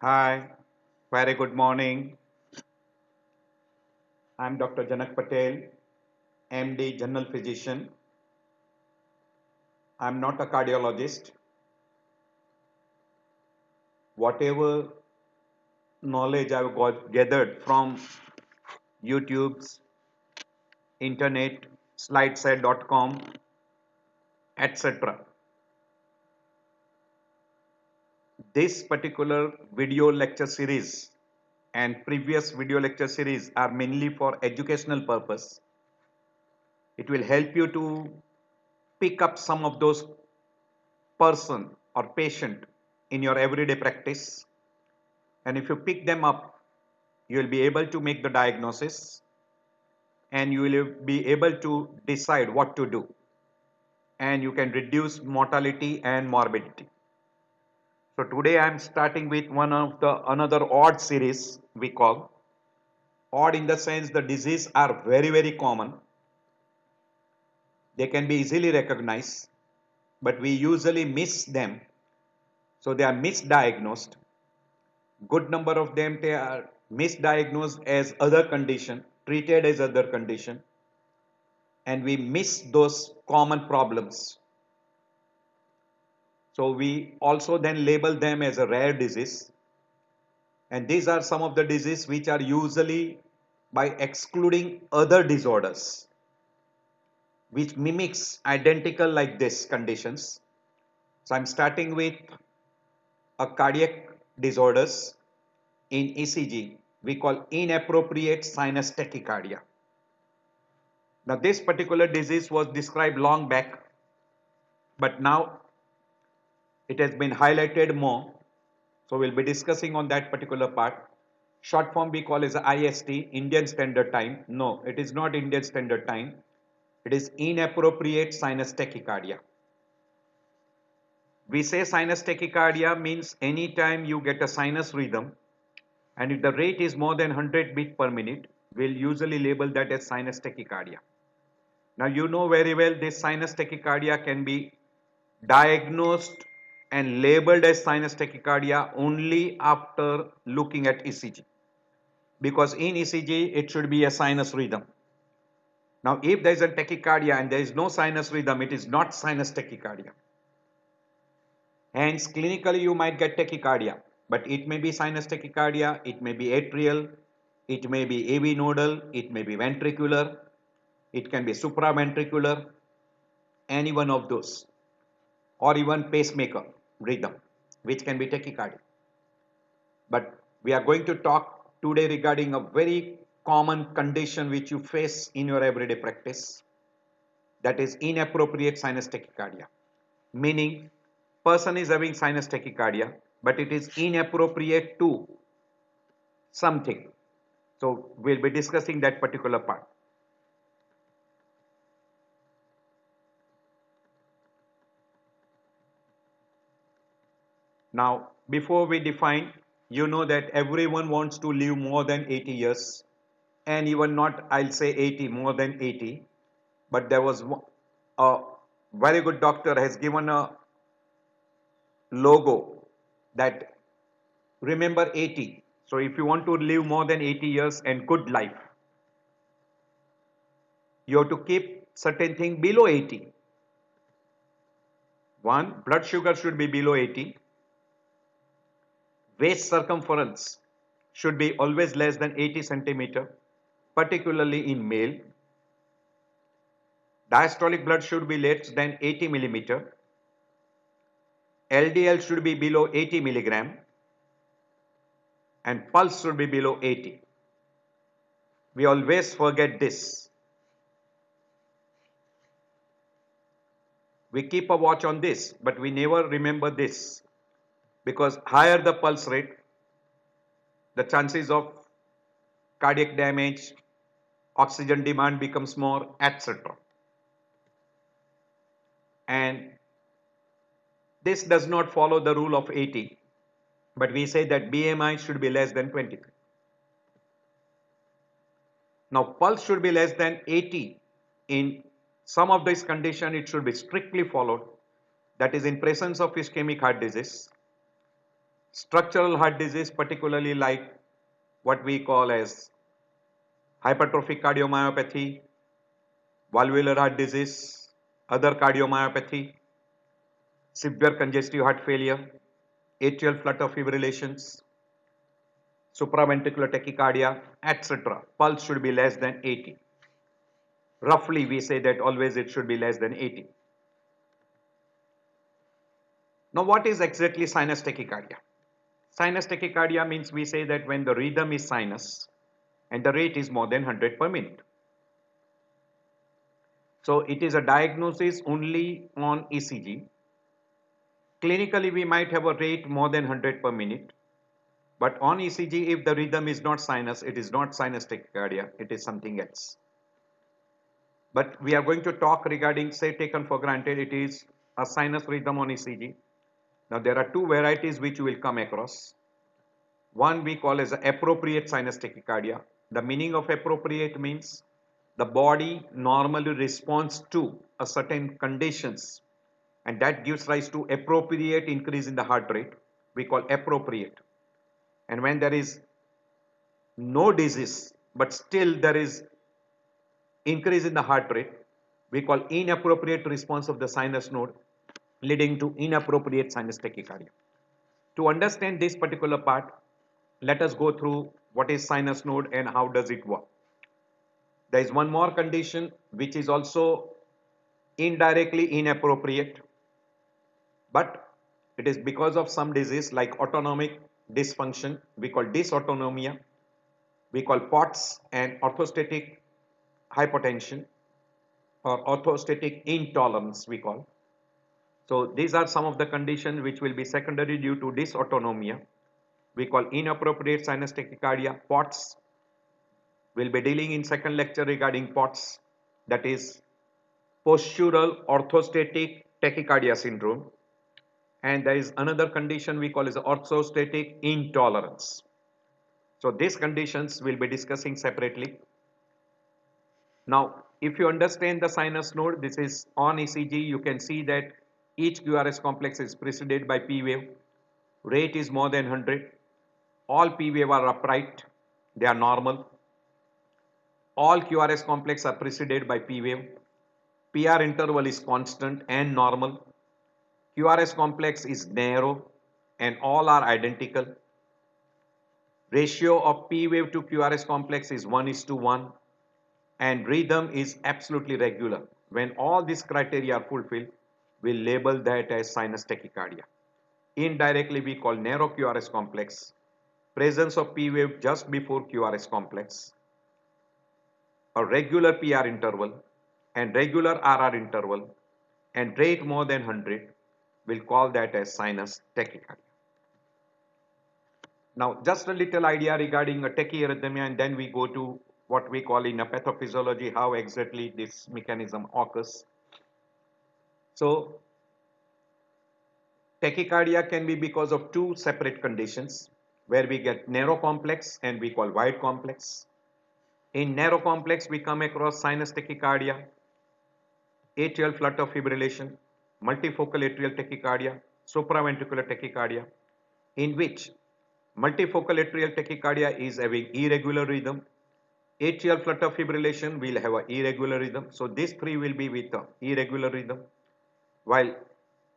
Hi, very good morning. I'm Dr. Janak Patel, MD, General Physician. I'm not a cardiologist. Whatever knowledge I've gathered from YouTube's, internet, slideside.com, etc. This particular video lecture series and previous video lecture series are mainly for educational purpose. It will help you to pick up some of those person or patient in your everyday practice, and if you pick them up you will be able to make the diagnosis and you will be able to decide what to do, and you can reduce mortality and morbidity. So today I am starting with one of the another odd series. We call odd in the sense the disease are very common, they can be easily recognized, but we usually miss them, so they are misdiagnosed. Good number of them they are misdiagnosed as other condition, treated as other condition, and we miss those common problems. So we also then label them as a rare disease, and these are some of the diseases which are usually by excluding other disorders which mimics identical like this conditions. So I'm starting with a cardiac disorders. In ECG we call inappropriate sinus tachycardia. Now this particular disease was described long back, but now it has been highlighted more. So we'll be discussing on that particular part. Short form we call as IST, Indian Standard Time. No, it is not Indian Standard Time. It is inappropriate sinus tachycardia. We say sinus tachycardia means anytime you get a sinus rhythm and if the rate is more than 100 beats per minute, we'll usually label that as sinus tachycardia. Now you know very well this sinus tachycardia can be diagnosed and labeled as sinus tachycardia only after looking at ECG, because in ECG it should be a sinus rhythm. Now if there is a tachycardia and there is no sinus rhythm, it is not sinus tachycardia. Hence clinically you might get tachycardia, but it may be sinus tachycardia, it may be atrial, it may be AV nodal, it may be ventricular, it can be supraventricular, any one of those, or even pacemaker rhythm, which can be tachycardia. But we are going to talk today regarding a very common condition which you face in your everyday practice, that is inappropriate sinus tachycardia. Meaning person is having sinus tachycardia but it is inappropriate to something. So we'll be discussing that particular part. Now before we define, you know that everyone wants to live more than 80 years, and even not I'll say 80, more than 80. But there was a very good doctor has given a logo that remember 80. So if you want to live more than 80 years and good life, you have to keep certain thing below 80. One, blood sugar should be below 80. Waist circumference should be always less than 80 centimeter, particularly in male. Diastolic blood should be less than 80 millimeter. LDL should be below 80 milligram, and pulse should be below 80. We always forget this. We keep a watch on this, but we never remember this, because higher the pulse rate, the chances of cardiac damage, oxygen demand becomes more, etc. And this does not follow the rule of 80, but we say that BMI should be less than 23. Now pulse should be less than 80. In some of these conditions it should be strictly followed, that is in presence of ischemic heart disease. Structural heart disease, particularly like what we call as hypertrophic cardiomyopathy, valvular heart disease, other cardiomyopathy, severe congestive heart failure, atrial flutter fibrillations, supraventricular tachycardia, etc. Pulse should be less than 80. Roughly, we say that always it should be less than 80. Now, what is exactly sinus tachycardia? Sinus tachycardia means we say that when the rhythm is sinus and the rate is more than 100 per minute. So, it is a diagnosis only on ECG. Clinically, we might have a rate more than 100 per minute. But on ECG, if the rhythm is not sinus, it is not sinus tachycardia, it is something else. But we are going to talk regarding, say, taken for granted, it is a sinus rhythm on ECG. Now, there are two varieties which you will come across. One we call as appropriate sinus tachycardia. The meaning of appropriate means the body normally responds to a certain conditions, and that gives rise to appropriate increase in the heart rate. We call appropriate. And when there is no disease but still there is increase in the heart rate, we call inappropriate response of the sinus node, leading to inappropriate sinus tachycardia. To understand this particular part, let us go through what is sinus node and how does it work. There is one more condition which is also indirectly inappropriate, but it is because of some disease like autonomic dysfunction, we call dysautonomia, we call POTS, and orthostatic hypotension or orthostatic intolerance we call. So these are some of the conditions which will be secondary due to dysautonomia. We call inappropriate sinus tachycardia, POTS. We'll be dealing in second lecture regarding POTS, that is postural orthostatic tachycardia syndrome. And there is another condition we call as orthostatic intolerance. So these conditions we'll be discussing separately. Now, if you understand the sinus node, this is on ECG, you can see that each QRS complex is preceded by P wave. Rate is more than 100. All P wave are upright, they are normal. All QRS complex are preceded by P wave. PR interval is constant and normal. QRS complex is narrow and all are identical. Ratio of P wave to QRS complex is 1:1 and rhythm is absolutely regular. When all these criteria are fulfilled, we label that as sinus tachycardia. Indirectly, we call narrow QRS complex, presence of P wave just before QRS complex, a regular PR interval and regular RR interval and rate more than 100, we'll call that as sinus tachycardia. Now, just a little idea regarding a tachyarrhythmia, and then we go to what we call in a pathophysiology how exactly this mechanism occurs. So, tachycardia can be because of two separate conditions where we get narrow complex and we call wide complex. In narrow complex, we come across sinus tachycardia, atrial flutter fibrillation, multifocal atrial tachycardia, supraventricular tachycardia, in which multifocal atrial tachycardia is having irregular rhythm. Atrial flutter fibrillation will have an irregular rhythm. So these three will be with irregular rhythm. While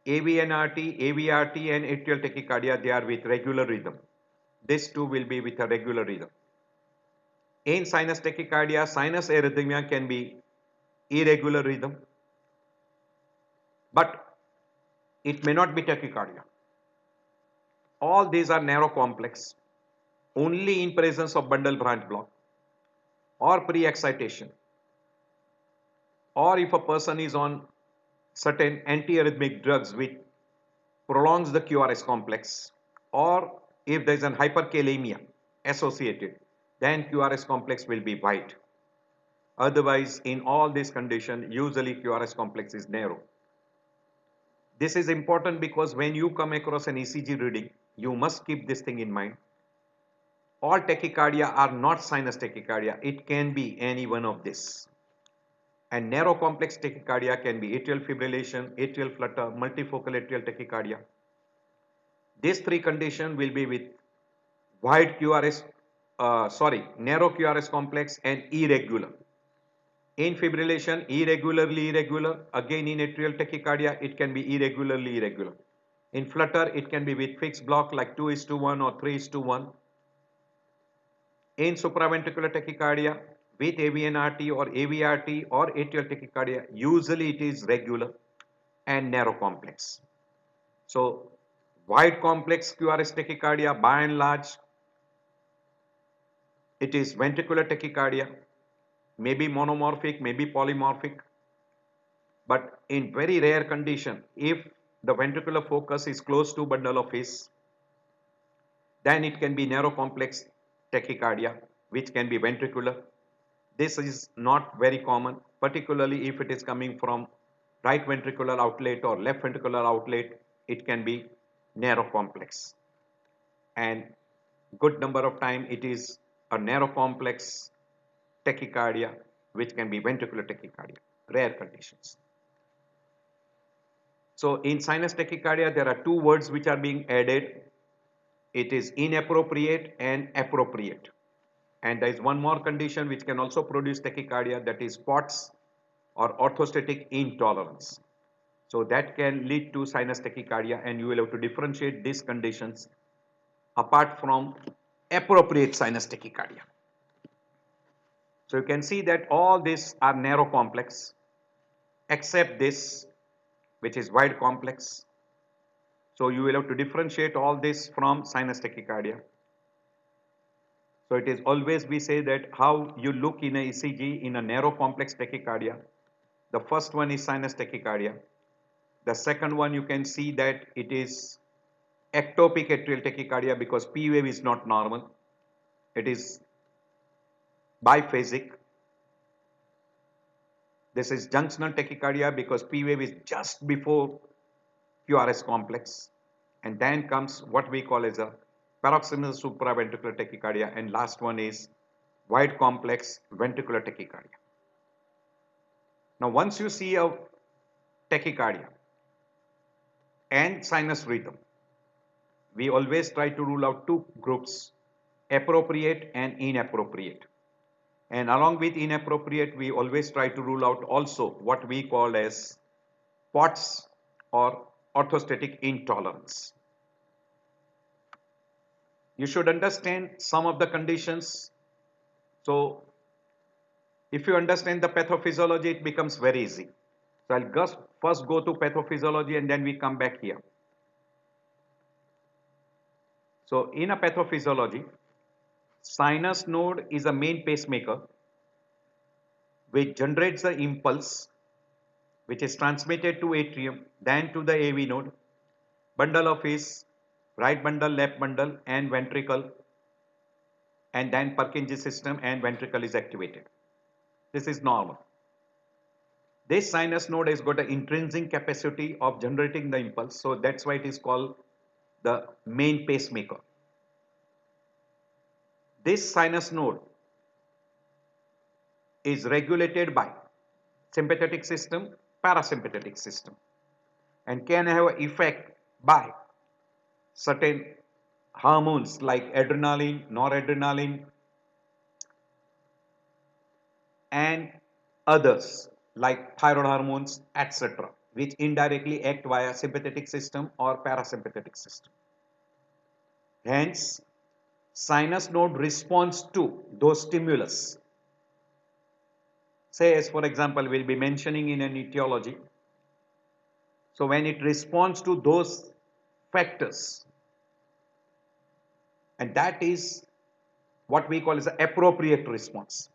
AVNRT, AVRT and atrial tachycardia, they are with regular rhythm. These two will be with a regular rhythm. In sinus tachycardia, sinus arrhythmia can be irregular rhythm, but it may not be tachycardia. All these are narrow complex, only in presence of bundle branch block or pre-excitation, or if a person is on certain antiarrhythmic drugs which prolongs the QRS complex, or if there is an hyperkalemia associated, then QRS complex will be wide. Otherwise, in all these conditions, usually QRS complex is narrow. This is important because when you come across an ECG reading, you must keep this thing in mind. All tachycardia are not sinus tachycardia. It can be any one of this. And narrow complex tachycardia can be atrial fibrillation, atrial flutter, multifocal atrial tachycardia. These three conditions will be with wide QRS, narrow QRS complex and irregular. In fibrillation, irregularly irregular. Again, in atrial tachycardia, it can be irregularly irregular. In flutter, it can be with fixed block like 2:1 or 3:1. In supraventricular tachycardia, with AVNRT or AVRT or atrial tachycardia, usually it is regular and narrow complex. So, wide complex QRS tachycardia, by and large, it is ventricular tachycardia, maybe monomorphic, maybe polymorphic. But in very rare condition, if the ventricular focus is close to bundle of His, then it can be narrow complex tachycardia, which can be ventricular. This is not very common, particularly if it is coming from right ventricular outlet or left ventricular outlet, it can be narrow complex. And good number of time it is a narrow complex tachycardia, which can be ventricular tachycardia, rare conditions. So in sinus tachycardia, there are two words which are being added. It is inappropriate and appropriate. And there is one more condition which can also produce tachycardia, that is POTS or orthostatic intolerance. So that can lead to sinus tachycardia, and you will have to differentiate these conditions apart from appropriate sinus tachycardia. So you can see that all these are narrow complex except this, which is wide complex. So you will have to differentiate all this from sinus tachycardia. So it is always, we say that how you look in a ECG in a narrow complex tachycardia. The first one is sinus tachycardia. The second one, you can see that it is ectopic atrial tachycardia because P wave is not normal. It is biphasic. This is junctional tachycardia because P wave is just before QRS complex. And then comes what we call as a paroxysmal supraventricular tachycardia, and last one is wide complex ventricular tachycardia. Now once you see a tachycardia and sinus rhythm, we always try to rule out two groups, appropriate and inappropriate. And along with inappropriate, we always try to rule out also what we call as POTS or orthostatic intolerance. You should understand some of the conditions. So if you understand the pathophysiology, it becomes very easy. So I'll just first go to pathophysiology and then we come back here. So in a pathophysiology, sinus node is a main pacemaker which generates the impulse which is transmitted to atrium, then to the AV node, bundle of His, right bundle, left bundle and ventricle, and then Purkinje system and ventricle is activated. This is normal. This sinus node has got an intrinsic capacity of generating the impulse, so that's why it is called the main pacemaker. This sinus node is regulated by sympathetic system, parasympathetic system, and can have an effect by certain hormones like adrenaline, noradrenaline, and others like thyroid hormones, etc., which indirectly act via sympathetic system or parasympathetic system. Hence, sinus node responds to those stimulus. Say, as for example, we'll be mentioning in an etiology. So when it responds to those factors, and that is what we call as an appropriate response.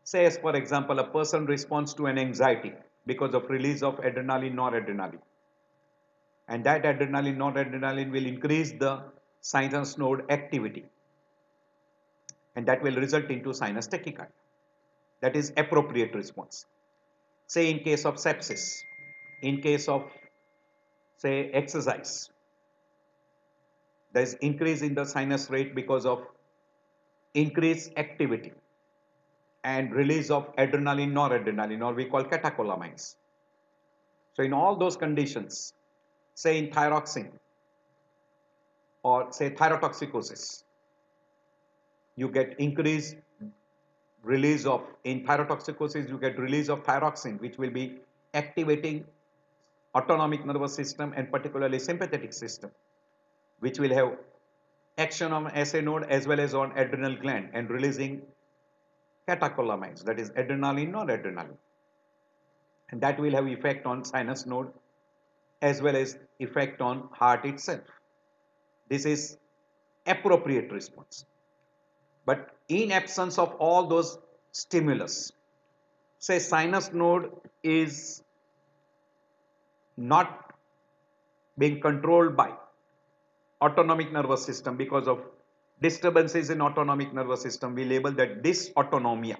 Say, as for example, a person responds to an anxiety because of release of adrenaline, noradrenaline. And that adrenaline, noradrenaline will increase the sinus node activity. And that will result into sinus tachycardia. That is appropriate response. Say in case of sepsis, in case of say exercise, there is increase in the sinus rate because of increased activity and release of adrenaline, noradrenaline, or we call catecholamines. So in all those conditions, say in thyroxine, or say thyrotoxicosis. You get increased release of, in thyrotoxicosis, you get release of thyroxine, which will be activating autonomic nervous system and particularly sympathetic system, which will have action on SA node as well as on adrenal gland and releasing catecholamines, that is adrenaline or adrenaline. And that will have effect on sinus node as well as effect on heart itself. This is appropriate response. But in absence of all those stimulus, say sinus node is not being controlled by autonomic nervous system because of disturbances in autonomic nervous system, we label that dysautonomia,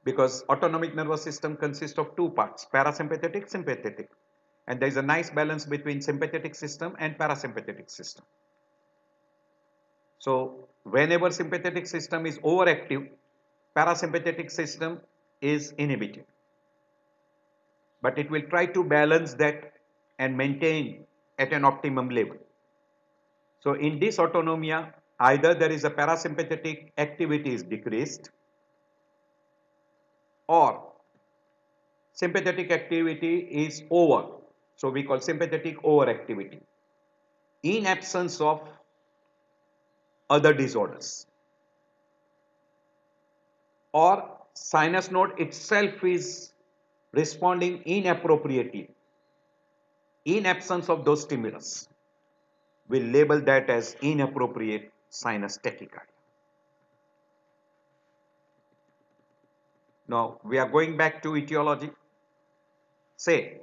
because autonomic nervous system consists of two parts, parasympathetic, sympathetic, and there is a nice balance between sympathetic system and parasympathetic system. So whenever sympathetic system is overactive, parasympathetic system is inhibited, but it will try to balance that and maintain at an optimum level. So in dysautonomia, either there is a parasympathetic activity is decreased or sympathetic activity is over. So we call sympathetic overactivity in absence of other disorders. Or sinus node itself is responding inappropriately in absence of those stimulus. We label that as inappropriate sinus tachycardia. Now we are going back to etiology. Say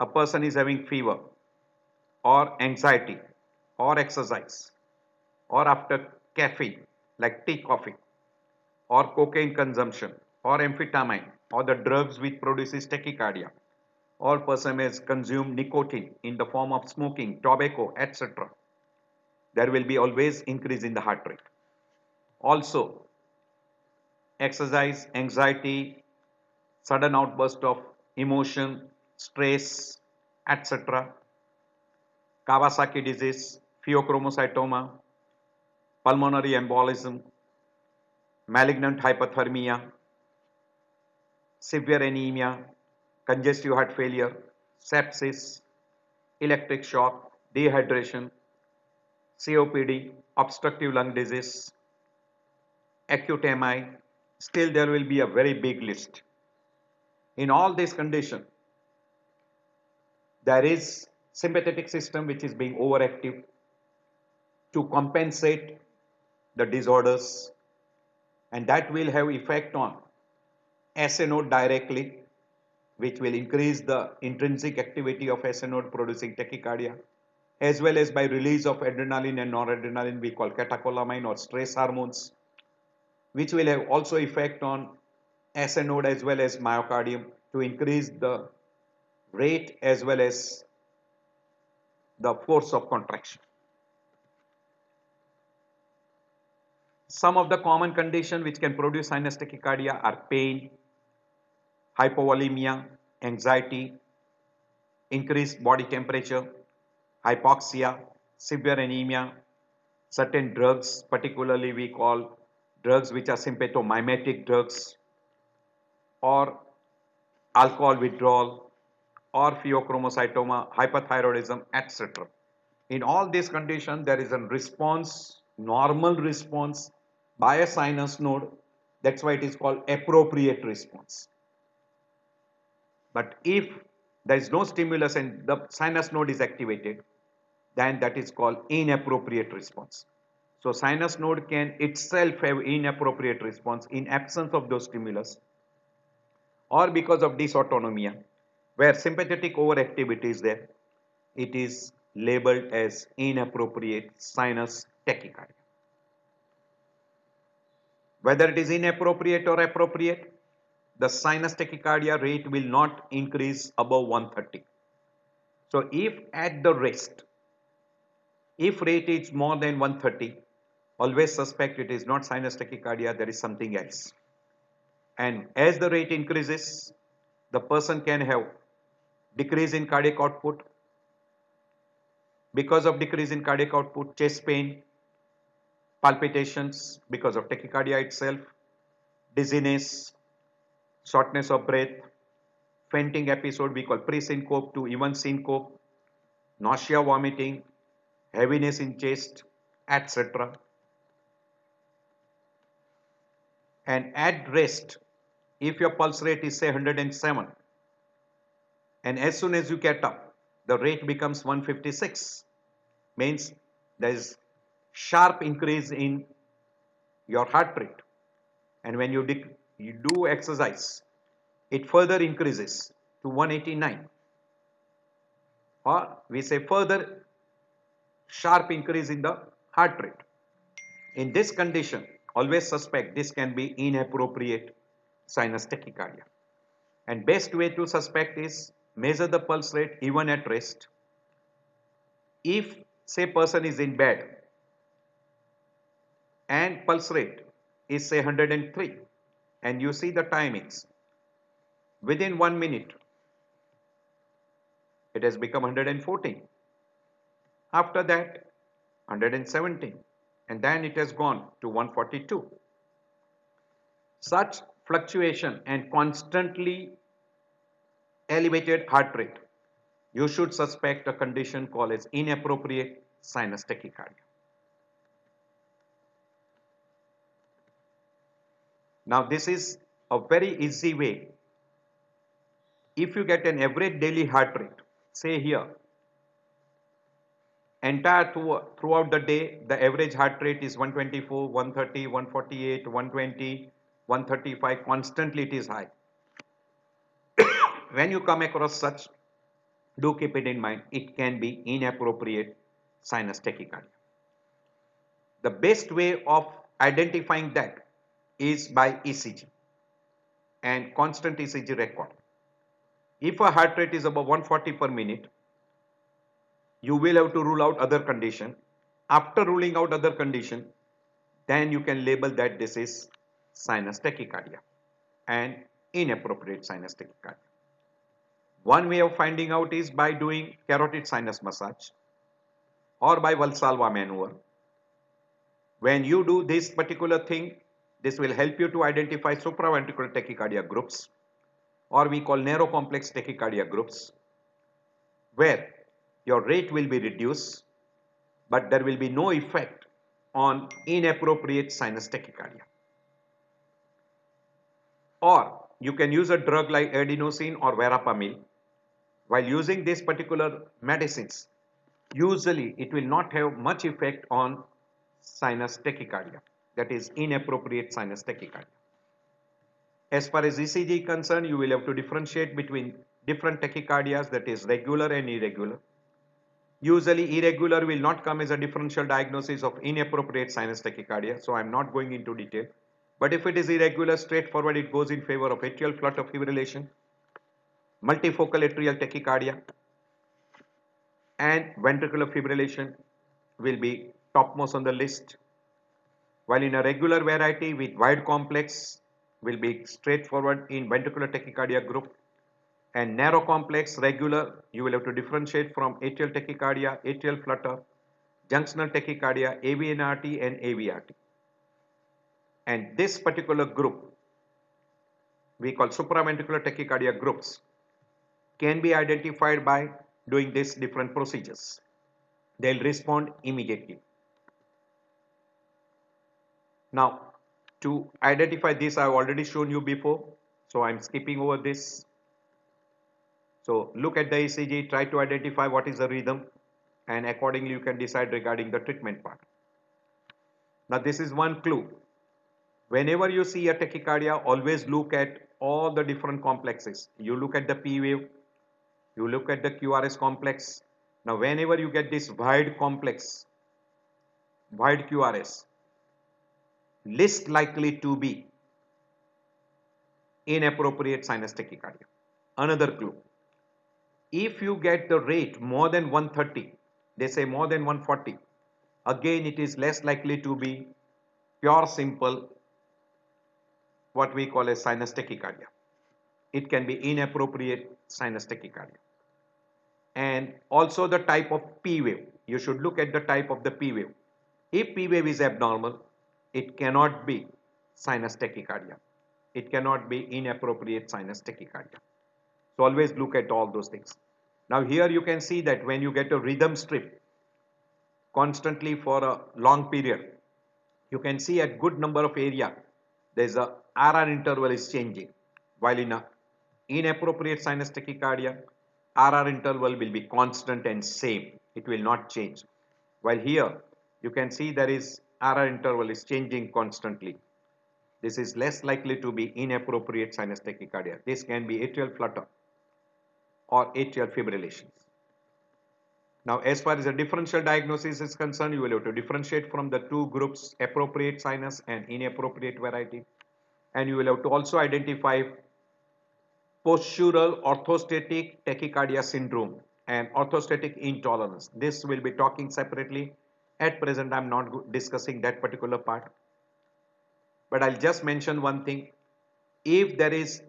a person is having fever or anxiety or exercise or after caffeine like tea, coffee, or cocaine consumption or amphetamine or the drugs which produces tachycardia, or person has consumed nicotine in the form of smoking, tobacco, etc. There will be always increase in the heart rate. Also, exercise, anxiety, sudden outburst of emotion, stress, etc. Kawasaki disease, pheochromocytoma, pulmonary embolism, malignant hypothermia, severe anemia, congestive heart failure, sepsis, electric shock, dehydration, COPD, obstructive lung disease, acute MI, still there will be a very big list. In all these conditions, there is sympathetic system which is being overactive to compensate the disorders, and that will have effect on SA node directly, which will increase the intrinsic activity of SA node producing tachycardia, as well as by release of adrenaline and noradrenaline we call catecholamine or stress hormones, which will have also effect on SA node as well as myocardium to increase the rate as well as the force of contraction. Some of the common conditions which can produce sinus tachycardia are pain, hypovolemia, anxiety, increased body temperature, hypoxia, severe anemia, certain drugs, particularly we call drugs which are sympathomimetic drugs, or alcohol withdrawal, or pheochromocytoma, hyperthyroidism, etc. In all these conditions, there is a response, normal response by a sinus node. That's why it is called appropriate response. But if there is no stimulus and the sinus node is activated, then that is called inappropriate response. So sinus node can itself have inappropriate response in absence of those stimulus, or because of dysautonomia, where sympathetic overactivity is there, it is labeled as inappropriate sinus tachycardia. Whether it is inappropriate or appropriate, the sinus tachycardia rate will not increase above 130. So if at the rest, if rate is more than 130, always suspect it is not sinus tachycardia, there is something else. And as the rate increases, the person can have decrease in cardiac output, Because of decrease in cardiac output, chest pain, palpitations because of tachycardia itself, dizziness, shortness of breath, fainting episode we call pre-syncope to even syncope, nausea, vomiting, heaviness in chest, etc. And at rest, if your pulse rate is say 107, and as soon as you get up, the rate becomes 156, means there is sharp increase in your heart rate. And when you do exercise, it further increases to 189, or we say further sharp increase in the heart rate. In this condition, always suspect this can be inappropriate sinus tachycardia. And best way to suspect is measure the pulse rate even at rest. If say person is in bed and pulse rate is say 103 and you see the timings, within 1 minute it has become 114. After that 117, and then it has gone to 142. Such fluctuation and constantly elevated heart rate, you should suspect a condition called as inappropriate sinus tachycardia. Now this is a very easy way. If you get an average daily heart rate, say here, throughout the day, the average heart rate is 124, 130, 148, 120, 135, constantly it is high. When you come across such, do keep it in mind, it can be inappropriate sinus tachycardia. The best way of identifying that is by ECG and constant ECG record. If a heart rate is above 140 per minute, you will have to rule out other condition. After ruling out other condition, then you can label that this is sinus tachycardia and inappropriate sinus tachycardia. One way of finding out is by doing carotid sinus massage or by Valsalva maneuver. When you do this particular thing, this will help you to identify supraventricular tachycardia groups, or we call narrow complex tachycardia groups, where your rate will be reduced, but there will be no effect on inappropriate sinus tachycardia. Or you can use a drug like adenosine or verapamil. While using these particular medicines, usually it will not have much effect on sinus tachycardia, that is inappropriate sinus tachycardia. As far as ECG is concerned, you will have to differentiate between different tachycardias, that is regular and irregular. Usually irregular will not come as a differential diagnosis of inappropriate sinus tachycardia, so I am not going into detail. But if it is irregular, straightforward, it goes in favor of atrial flutter fibrillation, multifocal atrial tachycardia, and ventricular fibrillation will be topmost on the list. While in a regular variety with wide complex will be straightforward in ventricular tachycardia group, and narrow complex regular you will have to differentiate from atrial tachycardia, atrial flutter, junctional tachycardia, AVNRT and AVRT. And this particular group we call supraventricular tachycardia groups can be identified by doing these different procedures. They'll respond immediately. Now, to identify this, I've already shown you before, so I'm skipping over this. So look at the ECG, try to identify what is the rhythm, and accordingly you can decide regarding the treatment part. Now this is one clue. Whenever you see a tachycardia, always look at all the different complexes. You look at the P wave, you look at the QRS complex. Now whenever you get this wide complex, wide QRS, least likely to be inappropriate sinus tachycardia. Another clue. If you get the rate more than 130, they say more than 140, again it is less likely to be pure simple what we call a sinus tachycardia. It can be inappropriate sinus tachycardia. And also the type of P wave. you should look at the type of the P wave. If P wave is abnormal, it cannot be sinus tachycardia. It cannot be inappropriate sinus tachycardia. So always look at all those things. Now here you can see that when you get a rhythm strip constantly for a long period, you can see a good number of area there is a RR interval is changing, while in a inappropriate sinus tachycardia RR interval will be constant and same, it will not change, while here you can see there is RR interval is changing constantly. This is less likely to be inappropriate sinus tachycardia. This can be atrial flutter or atrial fibrillations. Now, as far as the differential diagnosis is concerned, you will have to differentiate from the two groups, appropriate sinus and inappropriate variety. And you will have to also identify postural orthostatic tachycardia syndrome and orthostatic intolerance. This will be talking separately. At present, I am not discussing that particular part. But I'll just mention one thing. If there is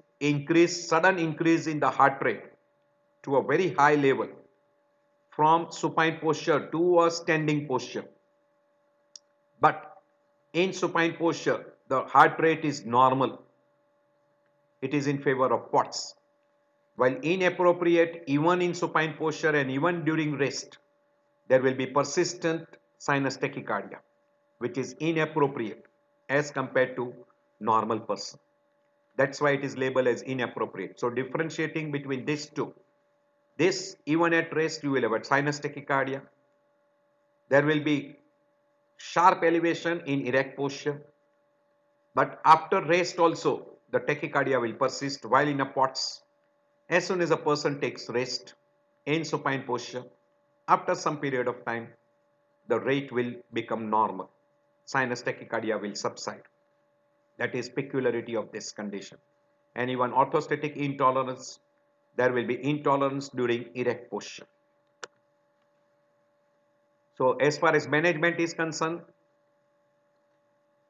sudden increase in the heart rate to a very high level, from supine posture to a standing posture, but in supine posture the heart rate is normal, it is in favor of POTS, while inappropriate even in supine posture and even during rest there will be persistent sinus tachycardia which is inappropriate as compared to normal person. That's why it is labeled as inappropriate. So differentiating between these two, this even at rest you will have a sinus tachycardia. There will be sharp elevation in erect posture, but after rest also the tachycardia will persist while in a POTS. As soon as a person takes rest in supine posture, after some period of time the rate will become normal. Sinus tachycardia will subside. That is peculiarity of this condition. And even orthostatic intolerance, there will be intolerance during erect posture. So as far as management is concerned,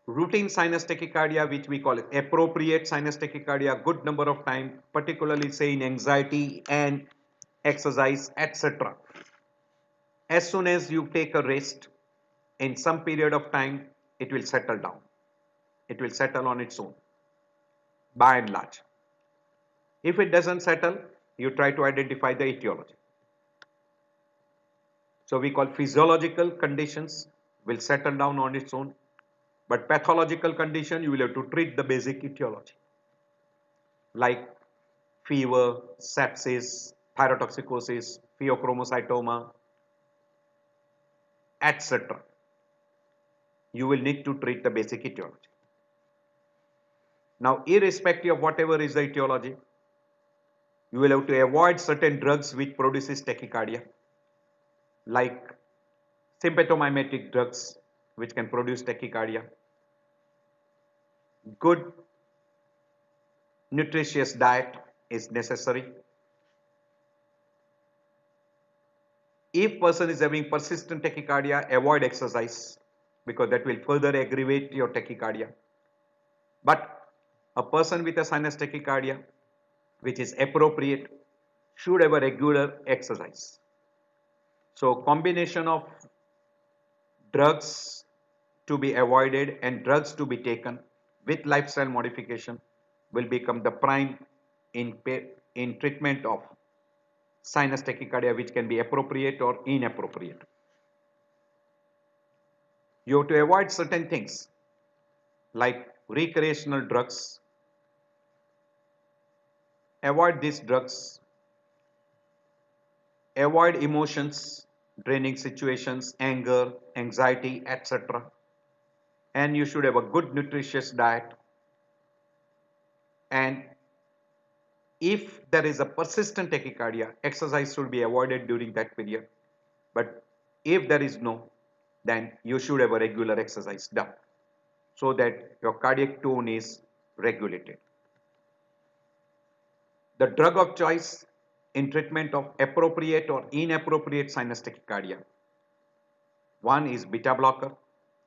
routine sinus tachycardia, which we call it appropriate sinus tachycardia, good number of time, particularly say in anxiety and exercise, etc. As soon as you take a rest, in some period of time, it will settle down. It will settle on its own, by and large. If it doesn't settle, you try to identify the etiology. So we call physiological conditions will settle down on its own, but pathological condition you will have to treat the basic etiology like fever, sepsis, thyrotoxicosis, pheochromocytoma, etc. You will need to treat the basic etiology. Now, irrespective of whatever is the etiology, you will have to avoid certain drugs which produces tachycardia, like sympathomimetic drugs which can produce tachycardia. Good nutritious diet is necessary. If person is having persistent tachycardia, avoid exercise because that will further aggravate your tachycardia. But a person with a sinus tachycardia, which is appropriate, should have a regular exercise. So combination of drugs to be avoided and drugs to be taken with lifestyle modification will become the prime in treatment of sinus tachycardia, which can be appropriate or inappropriate. You have to avoid certain things like recreational drugs. Avoid these drugs. Avoid emotions, draining situations, anger, anxiety, etc. And you should have a good nutritious diet. And if there is a persistent tachycardia, exercise should be avoided during that period. But if there is no, then you should have a regular exercise done so that your cardiac tone is regulated. The drug of choice in treatment of appropriate or inappropriate sinus tachycardia. One is beta blocker,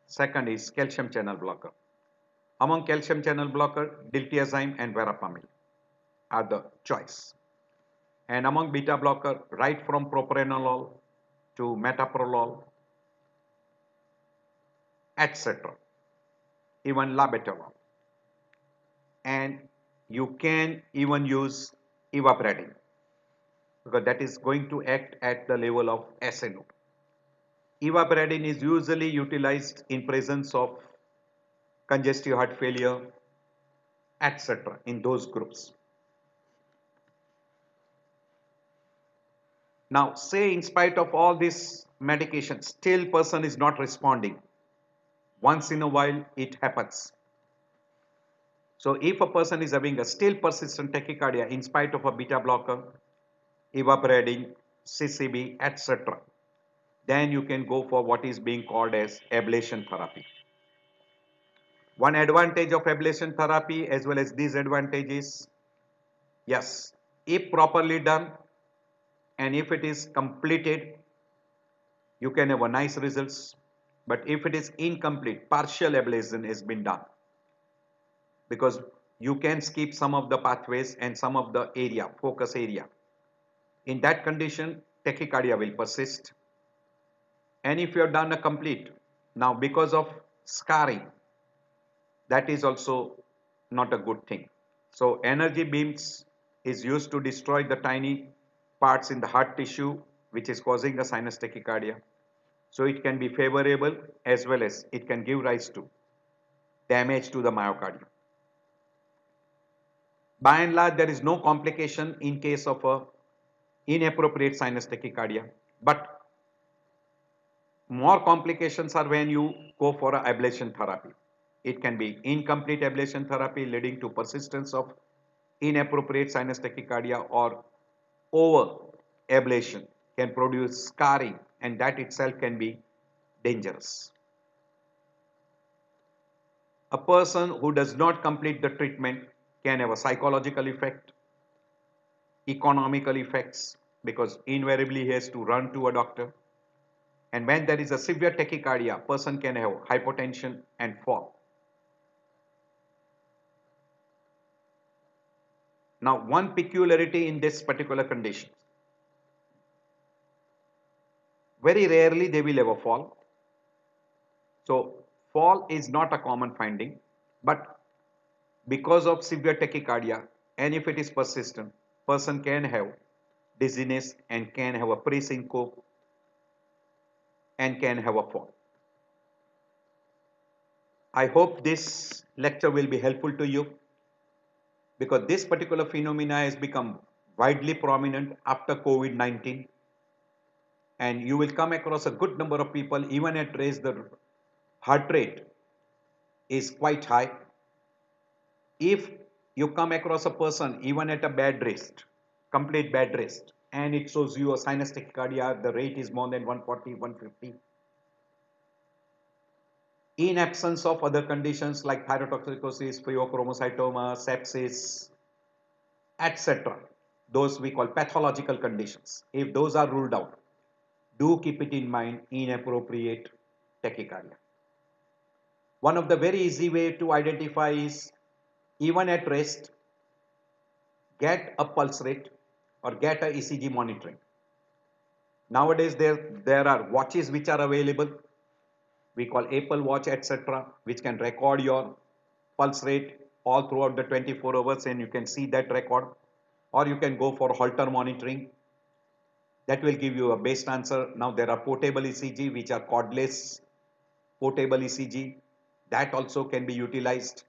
second is calcium channel blocker. Among calcium channel blocker, diltiazem and verapamil are the choice. And among beta blocker, right from propranolol to metoprolol, etc., even labetalol. And you can even use ivabradine because that is going to act at the level of SNO. Ivabradine is usually utilized in presence of congestive heart failure, etc., in those groups. Now, say in spite of all this medication, still person is not responding. Once in a while, it happens. So, if a person is having a still persistent tachycardia in spite of a beta blocker, ivabradine, CCB, etc., then you can go for what is being called as ablation therapy. One advantage of ablation therapy as well as disadvantages, yes, if properly done and if it is completed, you can have a nice results. But if it is incomplete, partial ablation has been done because you can skip some of the pathways and some of the area, focus area. In that condition, tachycardia will persist. And if you have done a complete, now because of scarring, that is also not a good thing. So energy beams is used to destroy the tiny parts in the heart tissue which is causing a sinus tachycardia. So it can be favorable as well as it can give rise to damage to the myocardium. By and large, there is no complication in case of a inappropriate sinus tachycardia, but more complications are when you go for a ablation therapy. It can be incomplete ablation therapy leading to persistence of inappropriate sinus tachycardia, or over ablation can produce scarring, and that itself can be dangerous. A person who does not complete the treatment can have a psychological effect, economical effects, because invariably he has to run to a doctor. And when there is a severe tachycardia, person can have hypotension and fall. Now, one peculiarity in this particular condition, very rarely they will have a fall. So, fall is not a common finding, but because of severe tachycardia, and if it is persistent, person can have dizziness and can have a pre-syncope and can have a fall. I hope this lecture will be helpful to you because this particular phenomena has become widely prominent after COVID-19, and you will come across a good number of people even at race the heart rate is quite high. If you come across a person even at a bed rest, complete bed rest, and it shows you a sinus tachycardia, the rate is more than 140, 150. In absence of other conditions like thyrotoxicosis, pheochromocytoma, sepsis, etc., those we call pathological conditions. If those are ruled out, do keep it in mind, inappropriate tachycardia. One of the very easy way to identify is even at rest, get a pulse rate or get a ECG monitoring. Nowadays there are watches which are available. We call Apple Watch, etc., which can record your pulse rate all throughout the 24 hours and you can see that record. Or you can go for Holter monitoring. That will give you a best answer. Now there are portable ECG which are cordless portable ECG. That also can be utilized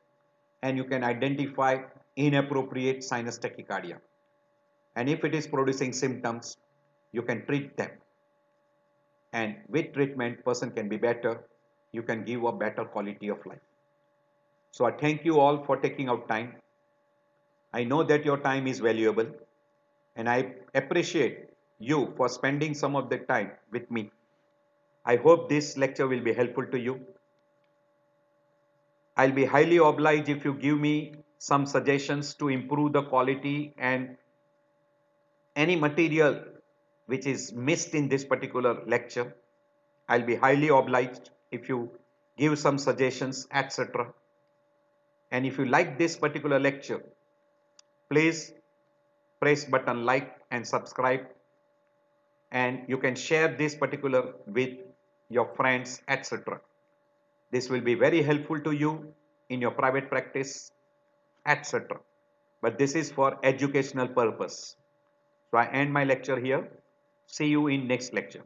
and you can identify inappropriate sinus tachycardia. And if it is producing symptoms, you can treat them. And with treatment, person can be better. You can give a better quality of life. So I thank you all for taking out time. I know that your time is valuable and I appreciate you for spending some of the time with me. I hope this lecture will be helpful to you. I'll be highly obliged if you give me some suggestions to improve the quality and any material which is missed in this particular lecture. I'll be highly obliged if you give some suggestions, etc. And if you like this particular lecture, please press button like and subscribe and you can share this particular with your friends, etc. This will be very helpful to you in your private practice, etc. But this is for educational purpose. So I end my lecture here. See you in next lecture.